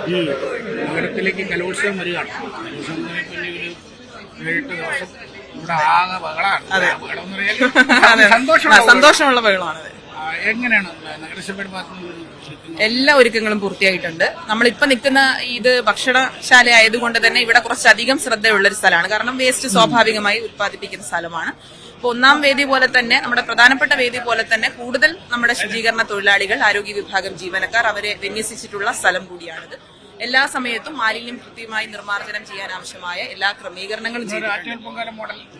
ഈ നഗരത്തിലേക്ക് കലോത്സവം വരികയാണ്. കലോത്സവം പിന്നെ ഒരു 7-8 ദിവസം ഇവിടെ ആകെ ബഹളമാണ്. ബഹളം എന്ന് പറഞ്ഞാൽ സന്തോഷമുള്ള ബഹളമാണ്. എങ്ങനെയാണ് നഗരസഭയുടെ ഭാഗത്ത് എല്ലാ ഒരുക്കങ്ങളും പൂർത്തിയായിട്ടുണ്ട്. നമ്മളിപ്പോ നിൽക്കുന്ന ഇത് ഭക്ഷണശാല ആയതുകൊണ്ട് തന്നെ ഇവിടെ കുറച്ചധികം ശ്രദ്ധയുള്ള ഒരു സ്ഥലമാണ്. കാരണം വേസ്റ്റ് സ്വാഭാവികമായി ഉത്പാദിപ്പിക്കുന്ന സ്ഥലമാണ്. അപ്പൊ ഒന്നാം വേദി പോലെ തന്നെ നമ്മുടെ പ്രധാനപ്പെട്ട വേദി പോലെ തന്നെ കൂടുതൽ നമ്മുടെ ശുചീകരണ തൊഴിലാളികൾ, ആരോഗ്യ വിഭാഗം ജീവനക്കാർ അവരെ വിന്യസിച്ചിട്ടുള്ള സ്ഥലം കൂടിയാണിത്. എല്ലാ സമയത്തും മാലിന്യം കൃത്യമായി നിർമ്മാർജ്ജനം ചെയ്യാൻ ആവശ്യമായ എല്ലാ ക്രമീകരണങ്ങളും ചെയ്തിട്ടുണ്ട്.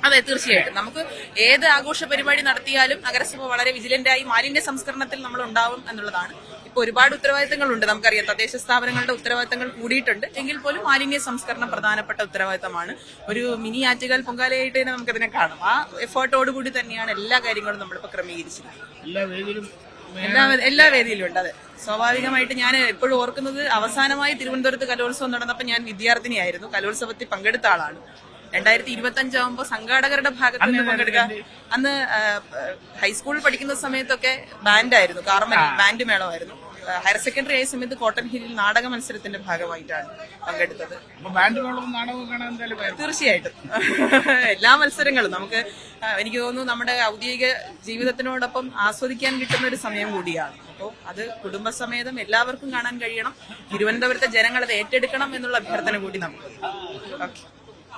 അതെ, തീർച്ചയായിട്ടും നമുക്ക് ഏത് ആഘോഷ പരിപാടി നടത്തിയാലും നഗരസഭ വളരെ വിജിലന്റായി മാലിന്യ സംസ്കരണത്തിൽ നമ്മൾ ഉണ്ടാവും എന്നുള്ളതാണ്. ഇപ്പൊ ഒരുപാട് ഉത്തരവാദിത്തങ്ങളുണ്ട്. നമുക്കറിയാം, തദ്ദേശ സ്ഥാപനങ്ങളുടെ ഉത്തരവാദിത്തങ്ങൾ കൂടിയിട്ടുണ്ട്. എങ്കിൽ പോലും മാലിന്യ സംസ്കരണം പ്രധാനപ്പെട്ട ഉത്തരവാദിത്തമാണ്. ഒരു മിനി ആറ്റുകാൽ പൊങ്കാലയായിട്ട് തന്നെ നമുക്കതിനെ കാണാം. ആ എഫേർട്ടോടുകൂടി തന്നെയാണ് എല്ലാ കാര്യങ്ങളും നമ്മളിപ്പോ ക്രമീകരിച്ചിരിക്കുന്നത്. എല്ലാ വേദിയിലും ഉണ്ട്. അതെ, സ്വാഭാവികമായിട്ട് ഞാൻ എപ്പോഴും ഓർക്കുന്നത്, അവസാനമായി തിരുവനന്തപുരത്ത് കലോത്സവം നടന്നപ്പോൾ ഞാൻ വിദ്യാർത്ഥിനിയായിരുന്നു. കലോത്സവത്തിൽ പങ്കെടുത്ത ആളാണ്. 2025 ആകുമ്പോൾ സംഘാടകരുടെ ഭാഗത്ത് നിന്ന് പങ്കെടുക്കുക. അന്ന് ഹൈസ്കൂളിൽ പഠിക്കുന്ന സമയത്തൊക്കെ ബാൻഡായിരുന്നു, കാർമൽ ബാൻഡ് മേളമായിരുന്നു. ഹയർ സെക്കൻഡറി ആയ സമയത്ത് കോട്ടൺ ഹില്ലിൽ നാടക മത്സരത്തിന്റെ ഭാഗമായിട്ടാണ് പങ്കെടുത്തത്. തീർച്ചയായിട്ടും എല്ലാ മത്സരങ്ങളും നമുക്ക്, എനിക്ക് തോന്നുന്നു, നമ്മുടെ ഔദ്യോഗിക ജീവിതത്തിനോടൊപ്പം ആസ്വദിക്കാൻ കിട്ടുന്ന ഒരു സമയം കൂടിയാണ്. അപ്പോൾ അത് കുടുംബസമേതം എല്ലാവർക്കും കാണാൻ കഴിയണം. തിരുവനന്തപുരത്തെ ജനങ്ങൾ അത് ഏറ്റെടുക്കണം എന്നുള്ള അഭ്യർത്ഥന കൂടി നമുക്ക്. ഓക്കെ.